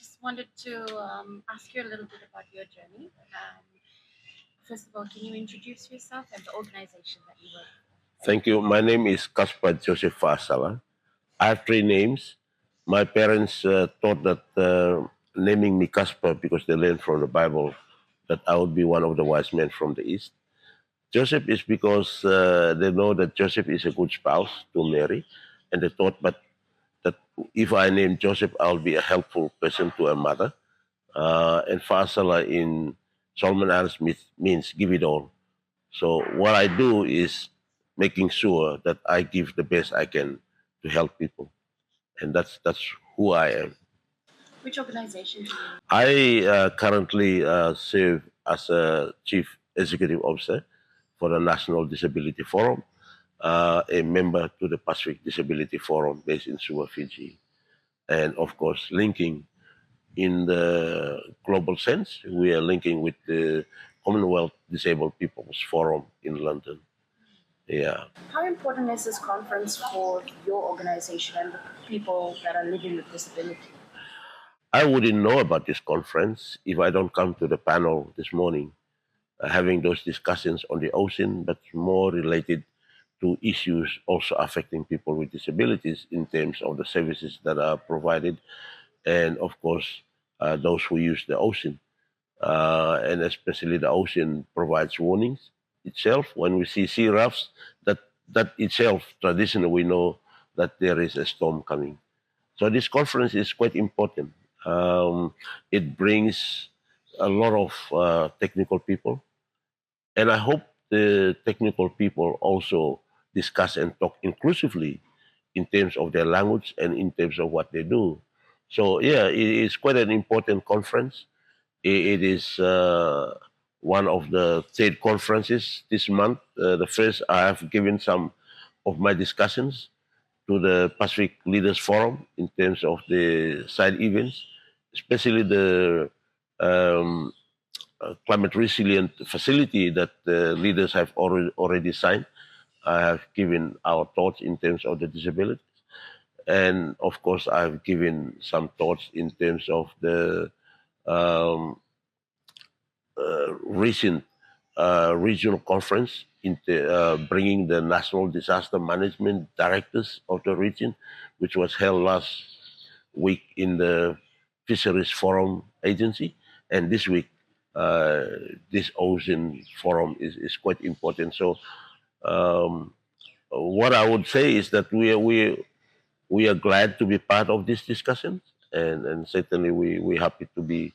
just wanted to ask you a little bit about your journey. First of all, can you introduce yourself and the organization that you work Thank you. My name is Casper Joseph Fasala. I have three names. My parents thought that naming me Casper because they learned from the Bible that I would be one of the wise men from the East. Joseph is because they know that Joseph is a good spouse to Mary, and they thought that if I name Joseph, I'll be a helpful person to a mother. And Fasala in Solomon Islands means give it all. So what I do is making sure that I give the best I can to help people, and that's who I am. in? Which organization do you? I currently serve as a chief executive officer for the National Disability Forum, a member to the Pacific Disability Forum based in Suva, Fiji, and of course linking in the global sense. We are linking with the Commonwealth Disabled People's Forum in London. Yeah. How important is this conference for your organization and the people that are living with disability? I wouldn't know about this conference if I don't come to the panel this morning, having those discussions on the ocean, but more related to issues also affecting people with disabilities in terms of the services that are provided, and of course, those who use the ocean. And especially the ocean provides warnings itself. When we see sea roughs, that itself, traditionally, we know that there is a storm coming. So this conference is quite important. It brings a lot of technical people, and I hope the technical people also discuss and talk inclusively in terms of their language and in terms of what they do. So yeah, it is quite an important conference. It is one of the third conferences this month. The first, I have given some of my discussions to the Pacific Leaders Forum in terms of the side events, especially the um, climate resilient facility that the leaders have already signed. I have given our thoughts in terms of the disability. And of course, I've given some thoughts in terms of the um, recent regional conference bringing the national disaster management directors of the region, which was held last week in the Fisheries Forum Agency. And this week, uh, this ocean forum is quite important. So, um, what I would say is that we are glad to be part of this discussion, and certainly we're happy to be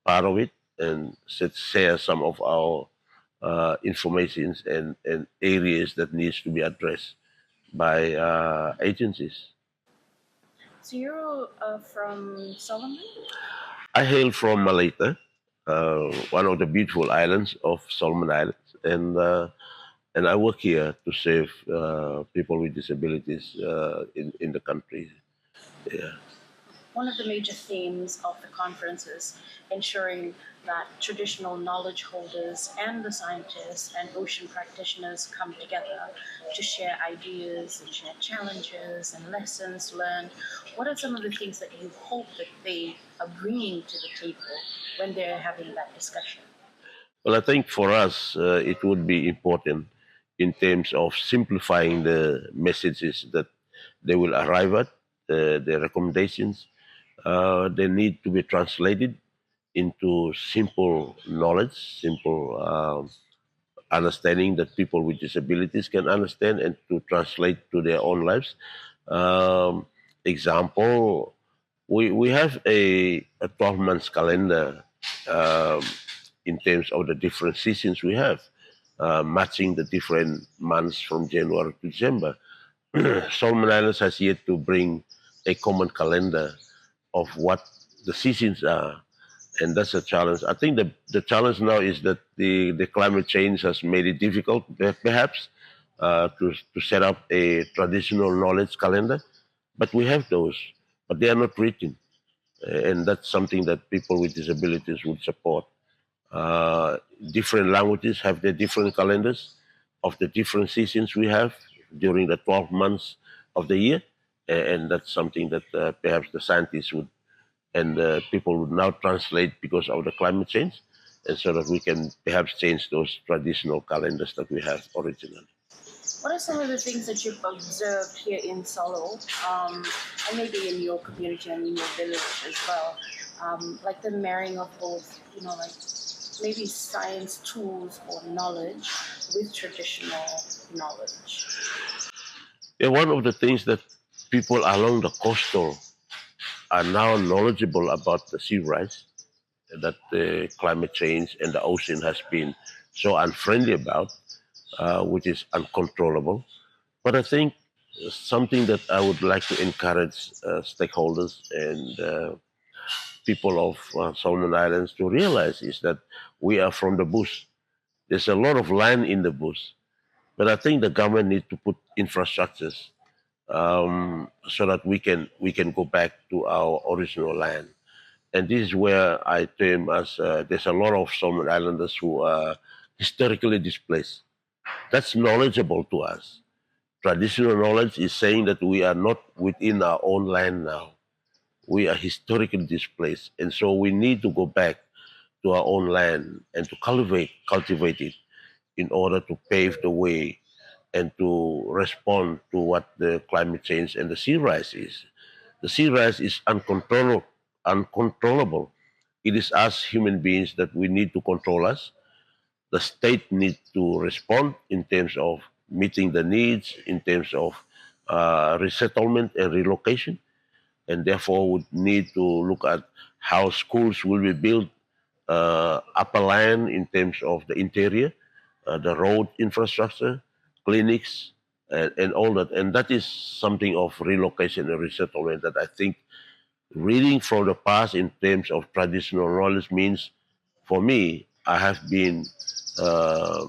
part of it and share some of our informations and areas that needs to be addressed by agencies. So you're from Solomon? I hail from Maleta, one of the beautiful islands of Solomon Islands, and I work here to serve people with disabilities in the country. Yeah. One of the major themes of the conference is ensuring that traditional knowledge holders and the scientists and ocean practitioners come together to share ideas and share challenges and lessons learned. What are some of the things that you hope that they are bringing to the table when they're having that discussion? Well, I think for us, it would be important in terms of simplifying the messages that they will arrive at, the recommendations. They need to be translated into simple knowledge, simple understanding that people with disabilities can understand and to translate to their own lives. Um, Example, we have a 12 months calendar um, in terms of the different seasons we have, matching the different months from January to December. Solomon Islands has yet to bring a common calendar of what the seasons are, and that's a challenge. I think the challenge now is that the climate change has made it difficult, perhaps, to set up a traditional knowledge calendar, but we have those, but they are not written, and that's something that people with disabilities would support. Uh, Different languages have their different calendars of the different seasons we have during the 12 months of the year, and that's something that perhaps the scientists would and people would now translate because of the climate change, and so that we can perhaps change those traditional calendars that we have originally. What are some of the things that you've observed here in Solo, and maybe in your community and in your village as well? Like the marrying of both, like maybe science tools or knowledge with traditional knowledge. Yeah, one of the things that people along the coastal are now knowledgeable about the sea rise, that the climate change and the ocean has been so unfriendly about, which is uncontrollable. But I think something that I would like to encourage stakeholders and people of Solomon Islands to realize is that we are from the bush. There's a lot of land in the bush, but I think the government needs to put infrastructures so that we can go back to our original land. And this is where I term as there's a lot of Solomon Islanders who are historically displaced. That's knowledgeable to us. Traditional knowledge is saying that we are not within our own land now. We are historically displaced, and so we need to go back to our own land and to cultivate it in order to pave the way and to respond to what the climate change and the sea rise is. The sea rise is uncontrollable. It is us human beings that we need to control us. The state needs to respond in terms of meeting the needs, in terms of resettlement and relocation, and therefore would need to look at how schools will be built upper land in terms of the interior, the road infrastructure, clinics, and all that. And that is something of relocation and resettlement that I think reading from the past in terms of traditional knowledge means, for me, I have uh,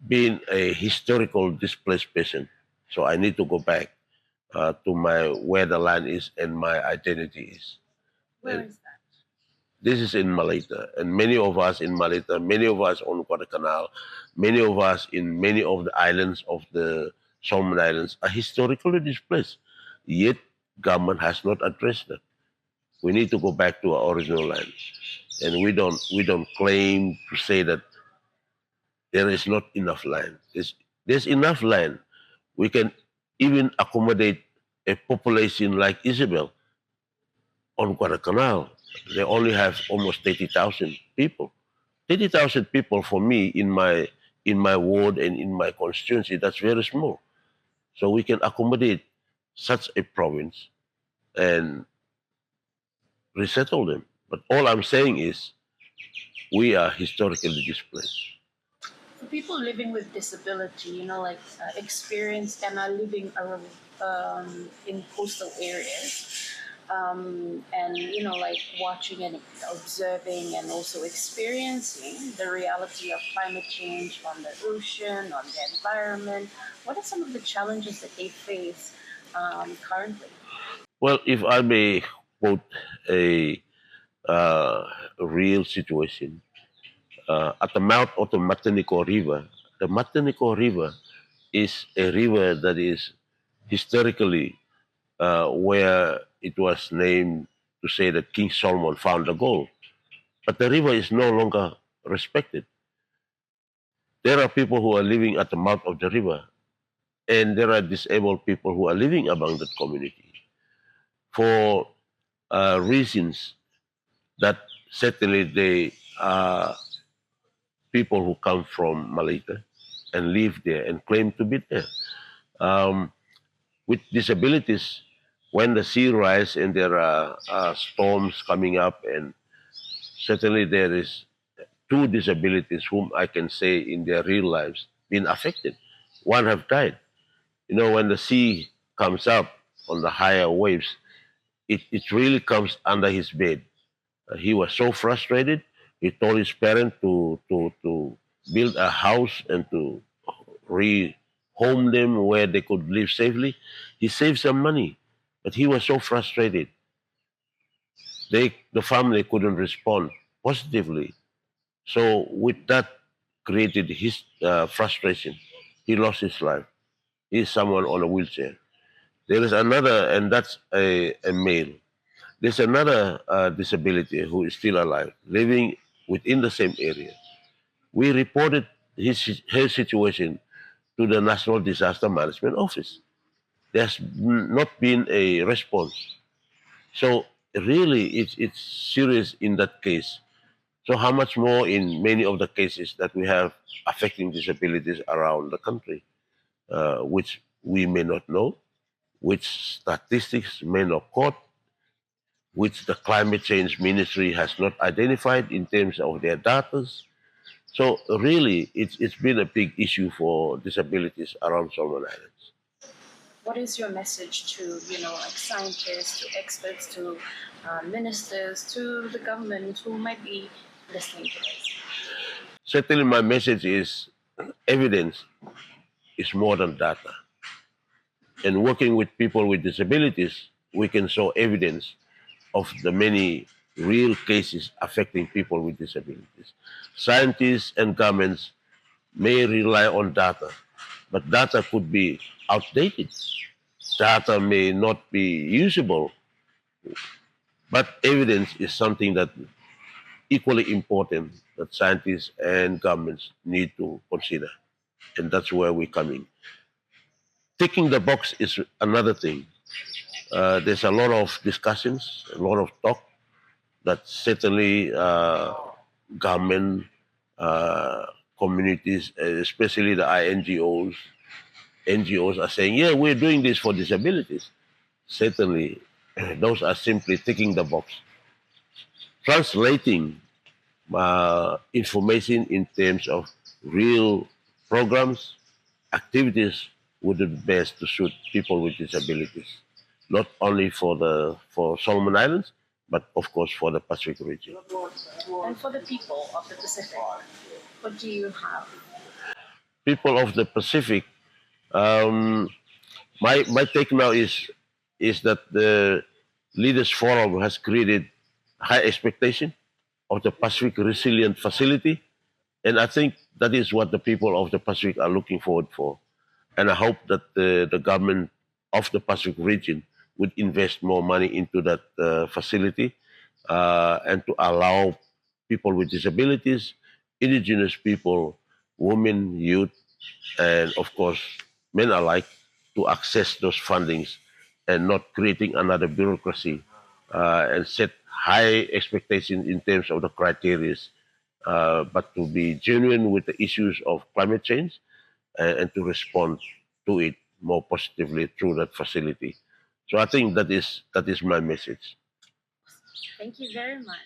been a historical displaced person. So I need to go back to my where the land is and my identity is. Where And is that? this is in Malita, and many of us in Malita, many of us on Guadalcanal, many of us in many of the islands of the Solomon Islands are historically displaced. Yet government has not addressed that. We need to go back to our original land, and we don't claim to say that there is not enough land. There's enough land. We can even accommodate a population like Isabel on Guadalcanal. They only have almost 30,000 people. 30,000 people for me in my ward and in my constituency, that's very small. So we can accommodate such a province and resettle them. But all I'm saying is we are historically displaced. For people living with disability, like experienced and are living in coastal areas, and like watching and observing and also experiencing the reality of climate change on the ocean, on the environment. What are some of the challenges that they face currently? Well, if I may quote a uh, real situation, at the mouth of the Matanico River, the Matanico River is a river that is historically where it was named to say that King Solomon found the gold. But the river is no longer respected. There are people who are living at the mouth of the river, and there are disabled people who are living among that community for reasons that certainly they are people who come from Malita and live there and claim to be there. Um, with disabilities, when the sea rise and there are storms coming up, and certainly there is two disabilities whom I can say in their real lives been affected. One have died. When the sea comes up on the higher waves, it really comes under his bed. He was so frustrated. He told his parents to build a house and to rehome them where they could live safely. He saved some money, but he was so frustrated. The family couldn't respond positively. So with that created his frustration. He lost his life. He's someone on a wheelchair. There is another, and that's a male. There's another disability who is still alive, living within the same area. We reported her situation to the National Disaster Management Office. There's not been a response. So really, it's serious in that case. So how much more in many of the cases that we have affecting disabilities around the country, which we may not know, which statistics may not quote, which the climate change ministry has not identified in terms of their data. So really, it's been a big issue for disabilities around Solomon Islands. What is your message to, like scientists, to experts, to ministers, to the government who might be listening to this? Certainly, my message is evidence is more than data. And working with people with disabilities, we can show evidence of the many real cases affecting people with disabilities. Scientists and governments may rely on data, but data could be outdated. Data may not be usable, but evidence is something that equally important that scientists and governments need to consider. And that's where we come in. Ticking the box is another thing. There's a lot of discussions, a lot of talk that certainly government, uh, communities, especially the NGOs are saying, yeah, we're doing this for disabilities. Certainly, those are simply ticking the box. Translating information in terms of real programs, activities would be best to suit people with disabilities, not only for Solomon Islands, but of course for the Pacific region. And for the people of the Pacific, what do you have? People of the Pacific, um, my take now is that the Leaders Forum has created high expectation of the Pacific Resilient Facility, and I think that is what the people of the Pacific are looking forward for. And I hope that the government of the Pacific region would invest more money into that facility and to allow people with disabilities, indigenous people, women, youth, and of course men alike to access those fundings and not creating another bureaucracy and set high expectations in terms of the criteria, but to be genuine with the issues of climate change and to respond to it more positively through that facility. So I think that is my message. Thank you very much.